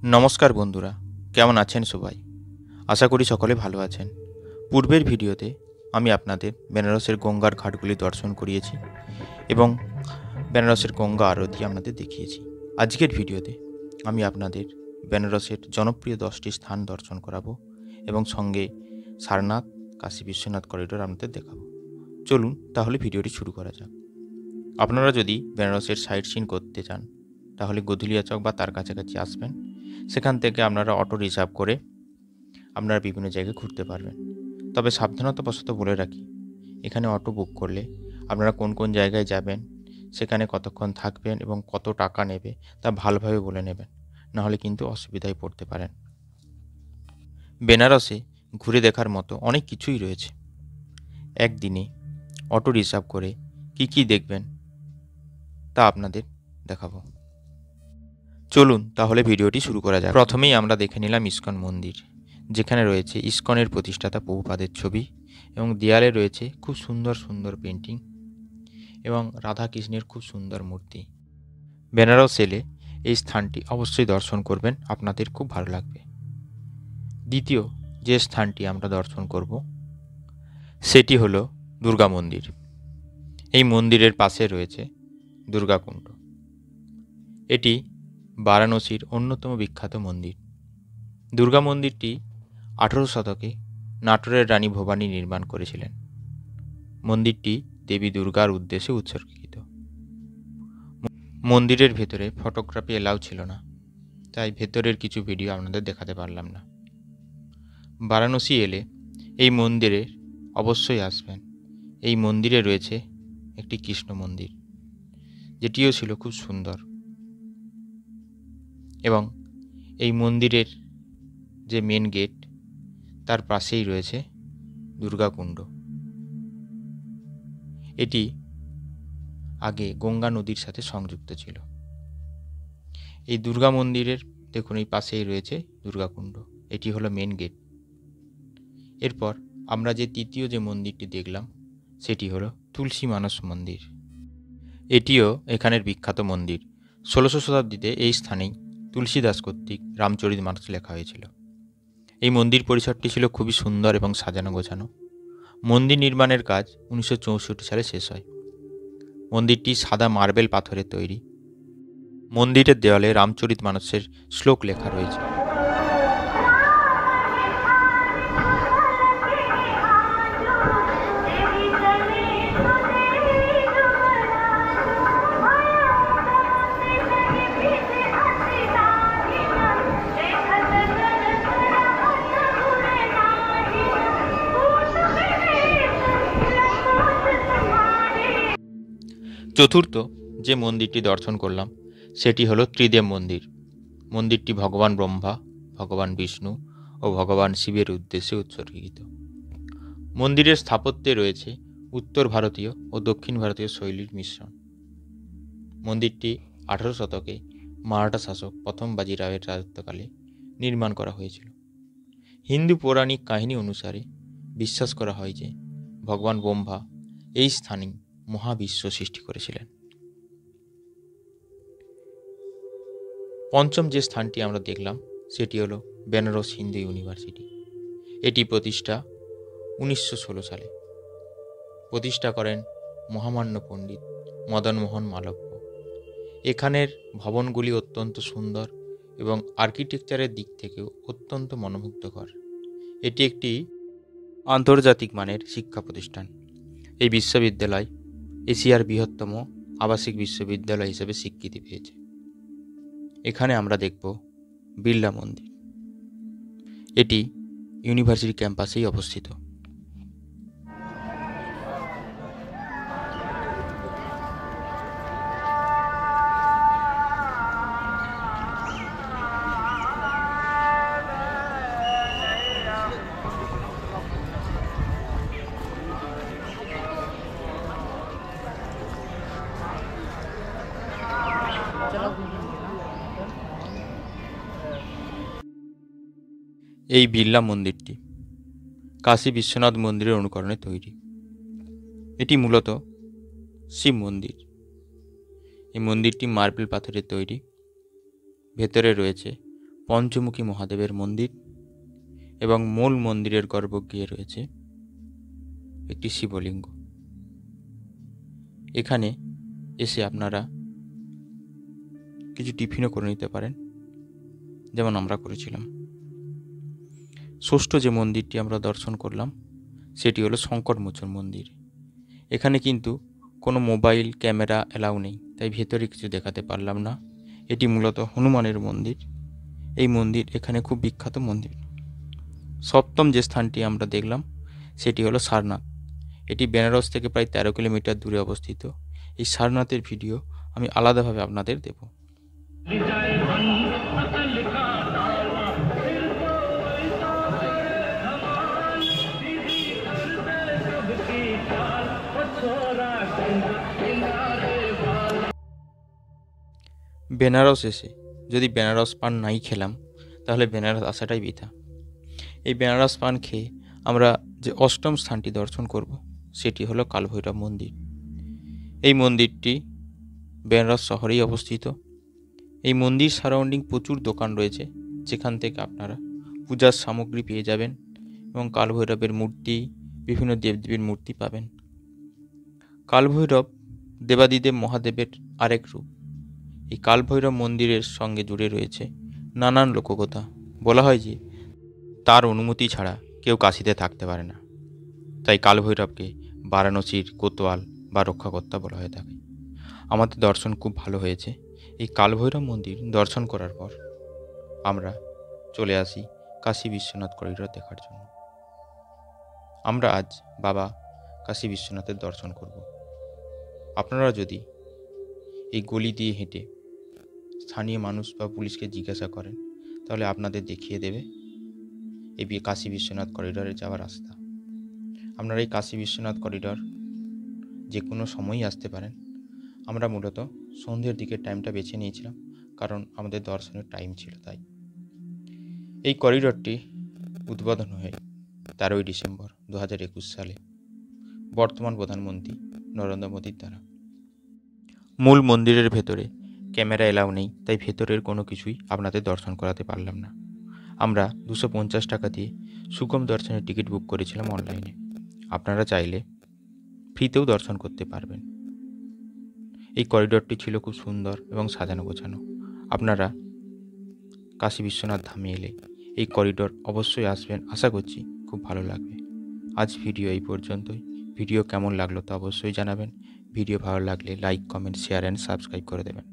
নমস্কার বন্ধুরা, কেমন আছেন সবাই? আশা করি সকলে ভালো আছেন। পূর্বের ভিডিওতে আমি আপনাদের বেনারসের গঙ্গার ঘাটগুলি দর্শন করিয়েছি এবং বেনারসের গঙ্গা আরতি আপনাদের দেখিয়েছি। আজকের ভিডিওতে আমি আপনাদের বেনারসের জনপ্রিয় 10টি স্থান দর্শন করাবো এবং সঙ্গে সারনাথ, কাশী বিশ্বনাথ করিডোর আপনাদের দেখাবো। চলুন তাহলে ভিডিওটি শুরু করা যাক। আপনারা যদি বেনারসের সাইট সিন করতে চান তাহলে গধুলিয়া চক বা তার কাছাকাছি আসবেন। সেখান থেকে আপনারা অটো রিজার্ভ করে আপনারা বিভিন্ন জায়গায় ঘুরতে পারবেন। তবে সাবধানতাবশত বলে রাখি, এখানে অটো বুক করলে আপনারা কোন কোন জায়গায় যাবেন, সেখানে কতক্ষণ থাকবেন এবং কত টাকা নেবে তা ভালোভাবে বলে নেবেন, নাহলে কিন্তু অসুবিধায় পড়তে পারেন। বেনারসে ঘুরে দেখার মতো অনেক কিছুই রয়েছে। একদিনে অটো রিজার্ভ করে কি দেখবেন তা আপনাদের দেখাবো। চলুন তাহলে ভিডিওটি শুরু করা যাক। প্রথমেই আমরা দেখে নিলাম ইস্কন মন্দির, যেখানে রয়েছে ইস্কনের প্রতিষ্ঠাতা প্রভুপাদের ছবি এবং দেয়ালে রয়েছে খুব সুন্দর সুন্দর পেন্টিং এবং রাধাকৃষ্ণের খুব সুন্দর মূর্তি। বেনারস এলে এই স্থানটি অবশ্যই দর্শন করবেন, আপনাদের খুব ভালো লাগবে। দ্বিতীয় যে স্থানটি আমরা দর্শন করব সেটি হলো দুর্গা মন্দির। এই মন্দিরের পাশে রয়েছে দুর্গাকুণ্ড। এটি বারাণসীর অন্যতম বিখ্যাত মন্দির। দুর্গা মন্দিরটি 18 শতকে নাটোরের রানী ভবানী নির্মাণ করেছিলেন। মন্দিরটি দেবী দুর্গার উদ্দেশ্যে উৎসর্গিত। মন্দিরের ভেতরে ফটোগ্রাফি এলাও ছিল না, তাই ভেতরের কিছু ভিডিও আপনাদের দেখাতে পারলাম না। বারাণসী এলে এই মন্দিরে অবশ্যই আসবেন। এই মন্দিরে রয়েছে একটি কৃষ্ণ মন্দির, যেটিও ছিল খুব সুন্দর, এবং এই মন্দিরের যে মেন গেট তার পাশেই রয়েছে দুর্গাকুণ্ড। এটি আগে গঙ্গা নদীর সাথে সংযুক্ত ছিল। এই দুর্গা মন্দিরের দেখুন এই পাশেই রয়েছে দুর্গাকুণ্ড, এটি হলো মেন গেট। এরপর আমরা যে তৃতীয় যে মন্দিরটি দেখলাম সেটি হলো তুলসী মানস মন্দির। এটিও এখানের বিখ্যাত মন্দির। 1600 শতাব্দীতে এই স্থানেই তুলসীদাস কর্তৃক রামচরিতমানস লেখা হয়েছিল। এই মন্দির পরিসরটি ছিল খুবই সুন্দর এবং সাজানো গোছানো। মন্দির নির্মাণের কাজ 1964 সালে শেষ হয়। মন্দিরটি সাদা মার্বেল পাথরের তৈরি। মন্দিরের দেওয়ালে রামচরিতমানসের শ্লোক লেখা রয়েছে। চতুর্থ যে মন্দিরটি দর্শন করলাম সেটি হলো ত্রিদেব মন্দির। মন্দিরটি ভগবান ব্রহ্মা, ভগবান বিষ্ণু ও ভগবান শিবের উদ্দেশ্যে উৎসর্গিত। মন্দিরের স্থাপত্যে রয়েছে উত্তর ভারতীয় ও দক্ষিণ ভারতীয় শৈলীর মিশ্রণ। মন্দিরটি 18 শতকে মারাঠা শাসক প্রথম বাজিরাওয়ের রাজত্বকালে নির্মাণ করা হয়েছিল। হিন্দু পৌরাণিক কাহিনী অনুসারে বিশ্বাস করা হয় যে ভগবান ব্রহ্মা এই স্থানেই মহাবিশ্ব সৃষ্টি করেছিলেন। পঞ্চম যে স্থানটি আমরা দেখলাম সেটি হলো বেনারস হিন্দু ইউনিভার্সিটি। এটি প্রতিষ্ঠা 1916 সালে। প্রতিষ্ঠা করেন মহামান্য পণ্ডিত মদন মোহন মালব্য। এখানের ভবনগুলি অত্যন্ত সুন্দর এবং আর্কিটেকচারের দিক থেকেও অত্যন্ত মনোমুগ্ধকর। এটি একটি আন্তর্জাতিক মানের শিক্ষা প্রতিষ্ঠান। এই বিশ্ববিদ্যালয় এশিয়ার বৃহত্তম আবাসিক বিশ্ববিদ্যালয় হিসেবে স্বীকৃতি পেয়েছে। এখানে আমরা দেখব বিড়লা মন্দির। এটি ইউনিভার্সিটি ক্যাম্পাসেই অবস্থিত। এই বিড়লা মন্দিরটি কাশী বিশ্বনাথ মন্দিরের অনুকরণে তৈরি। এটি মূলত শিব মন্দির। এই মন্দিরটি মার্বেল পাথরের তৈরি। ভেতরে রয়েছে পঞ্চমুখী মহাদেবের মন্দির এবং মূল মন্দিরের গর্ভগৃহে রয়েছে একটি শিবলিঙ্গ। এখানে এসে আপনারা কিছু টিফিনও করে নিতে পারেন, যেমন আমরা করেছিলাম। ষষ্ঠ যে মন্দিরটি আমরা দর্শন করলাম সেটি হলো সংকটমোচন মন্দির। এখানে কিন্তু কোনো মোবাইল ক্যামেরা অ্যালাউ নেই, তাই ভেতরে কিছু দেখাতে পারলাম না। এটি মূলত হনুমানের মন্দির। এই মন্দির এখানে খুব বিখ্যাত মন্দির। সপ্তম যে স্থানটি আমরা দেখলাম সেটি হলো সারনাথ। এটি বেনারস থেকে প্রায় 13 কিলোমিটার দূরে অবস্থিত। এই সারনাথের ভিডিও আমি আলাদাভাবে আপনাদের দেব। বেনারস এসে যদি বেনারস পান নাই খেলাম তাহলে বেনারস আসাটাই বৃথা। এই বেনারস পান খেয়ে আমরা যে অষ্টম স্থানটি দর্শন করব সেটি হলো কালভৈরব মন্দির। এই মন্দিরটি বেনারস শহরেই অবস্থিত। এই মন্দির সারাউন্ডিং প্রচুর দোকান রয়েছে, যেখান থেকে আপনারা পূজার সামগ্রী পেয়ে যাবেন এবং কালভৈরবের মূর্তি, বিভিন্ন দেবদেবীর মূর্তি পাবেন। কালভৈরব দেবাদিদেব মহাদেবের আরেক রূপ। এই কালভৈরব মন্দিরের সঙ্গে জুড়ে রয়েছে নানান লোককথা। বলা হয় যে তার অনুমতি ছাড়া কেউ কাশীতে থাকতে পারে না, তাই কালভৈরবকে বারাণসীর কোতোয়াল বা রক্ষাকর্তা বলা হয়ে থাকে। আমাদের দর্শন খুব ভালো হয়েছে। এই কালভৈরব মন্দির দর্শন করার পর আমরা চলে আসি কাশী বিশ্বনাথ করিডোর দেখার জন্য। আমরা আজ বাবা কাশী বিশ্বনাথের দর্শন করব। আপনারা যদি এই গলি দিয়ে হেঁটে স্থানীয় মানুষ বা পুলিশকে জিজ্ঞাসা করেন তাহলে আপনাদের দেখিয়ে দেবে এই কাশী বিশ্বনাথ করিডোরে যাওয়ার রাস্তা। আপনারা এই কাশী বিশ্বনাথ করিডোর যে কোনো সময়ই আসতে পারেন। আমরা মূলত সন্ধ্যের দিকের টাইমটা বেছে নিয়েছিলাম, কারণ আমাদের দর্শনের টাইম ছিল। তাই এই করিডোরটি উদ্বোধন হয়ে 13ই ডিসেম্বর 2021 সালে বর্তমান প্রধানমন্ত্রী নরেন্দ্র মোদীর দ্বারা। মূল মন্দিরের ভেতরে ক্যামেরা এলাও নেই, তাই ভেতরের কোনো কিছুই আপনাদের দর্শন করাতে পারলাম না। আমরা 250 টাকা দিয়ে সুগম দর্শনের টিকিট বুক করেছিলাম অনলাইনে। আপনারা চাইলে ফ্রিতেও দর্শন করতে পারবেন। এই করিডোরটি ছিল খুব সুন্দর এবং সাজানো গোছানো। আপনারা কাশী বিশ্বনাথ ধামে এলে এই করিডোর অবশ্যই আসবেন, আশা করছি খুব ভালো লাগবে। আজ ভিডিও এই পর্যন্তই। ভিডিও কেমন লাগলো তা অবশ্যই জানাবেন। ভিডিও ভালো লাগলে like, comment, share and subscribe করে দেবেন।